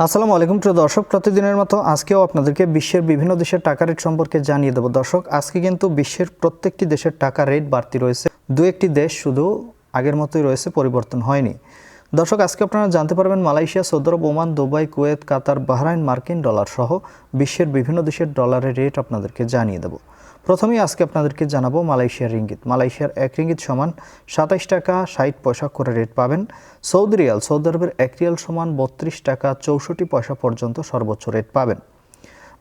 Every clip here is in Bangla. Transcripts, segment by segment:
আসসালামু আলাইকুম প্রিয় দর্শক, প্রতিদিনের মতো আজকেও আপনাদেরকে বিশ্বের বিভিন্ন দেশের টাকা রেট সম্পর্কে জানিয়ে দেব। দর্শক, আজকে কিন্তু বিশ্বের প্রত্যেকটি দেশের টাকা রেট বাড়তি রয়েছে, দু একটি দেশ শুধু আগের মতোই রয়েছে, পরিবর্তন হয়নি। দর্শক, আজকে আপনারা জানতে পারবেন মালয়েশিয়া, সৌদি আরব, ওমান, দুবাই, কুয়েত, কাতার, বাহরাইন, মার্কিন ডলার সহ বিশ্বের বিভিন্ন দেশের ডলারের রেট আপনাদেরকে জানিয়ে দেব। প্রথমেই আজকে আপনাদেরকে জানাবো মালয়েশিয়ার রিঙ্গিত। মালয়েশিয়ার 1 রিঙ্গিত সমান 27 টাকা 60 পয়সা করে রেট পাবেন। সৌদি রিয়াল, সৌদি আরবের 1 রিয়াল সমান 32 টাকা 64 পয়সা পর্যন্ত সর্বোচ্চ রেট পাবেন।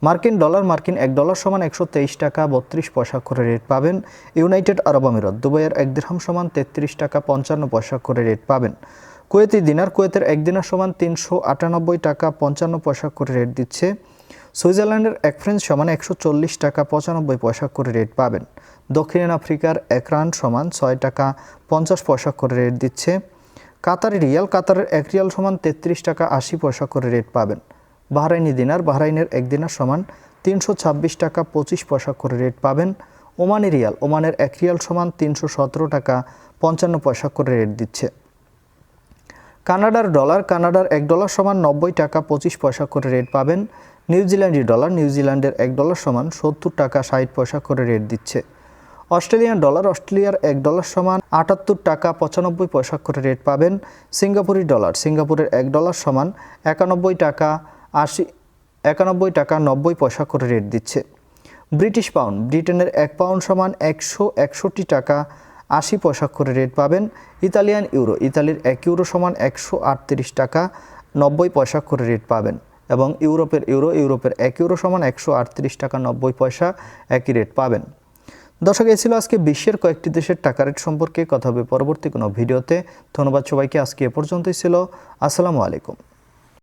মার্কিন ডলার, মার্কিন 1 ডলার সমান 123 টাকা 32 পয়সা করে রেট পাবেন। ইউনাইটেড আরব আমিরাত, দুবাইয়ের 1 দিরহাম সমান 33 টাকা 55 পয়সা করে রেট পাবেন। কুয়েতি দিনার, কুয়েতের 1 দিনার সমান 398 টাকা 55 পয়সা করে রেট দিচ্ছে। সুইজারল্যান্ডের 1 ফ্রেঞ্চ সমান 140 টাকা 95 পয়সা করে রেট পাবেন। দক্ষিণ আফ্রিকার 1 রান্ড সমান 6 টাকা 50 পয়সা করে রেট দিচ্ছে। কাতারি রিয়াল, কাতারের 1 রিয়াল সমান 33 টাকা 80 পয়সা করে রেট পাবেন। বাহরাইনি দিনার, বাহরাইনের 1 দিনার সমান 326 টাকা 25 পয়সা করে রেট পাবেন। ওমানি রিয়াল, ওমানের 1 রিয়াল সমান 317 টাকা 55 পয়সা করে রেট দিচ্ছে। কানাডার ডলার, কানাডার 1 ডলার সমান 90 টাকা 25 পয়সা করে রেট পাবেন। নিউজিল্যান্ডি ডলার, নিউজিল্যান্ডের 1 ডলার সমান 70 টাকা 60 পয়সা করে রেট দিচ্ছে। অস্ট্রেলিয়ান ডলার, অস্ট্রেলিয়ার 1 ডলার সমান 78 টাকা 95 পয়সা করে রেট পাবেন। সিঙ্গাপুরি ডলার, সিঙ্গাপুরের 1 ডলার সমান 91 টাকা 90 পয়সা করে রেট দিচ্ছে। ব্রিটিশ পাউন্ড, ব্রিটেনের 1 পাউন্ড সমান 161 টাকা 80 পয়সা করে রেট পাবেন। ইতালিয়ান ইউরো, ইতালির 1 ইউরো সমান 138 টাকা 90 পয়সা করে রেট পাবেন। এবং ইউরোপের ইউরো, ইউরোপের 1 ইউরো সমান 138 টাকা 90 পয়সা একই রেট পাবেন। দর্শক, এই ছিল আজকে বিশ্বের কয়েকটি দেশের টাকা রেট সম্পর্কে কথা হবে পরবর্তী কোনো ভিডিওতে। ধন্যবাদ সবাইকে, আজকে এ পর্যন্তই ছিল। আসসালামু আলাইকুম।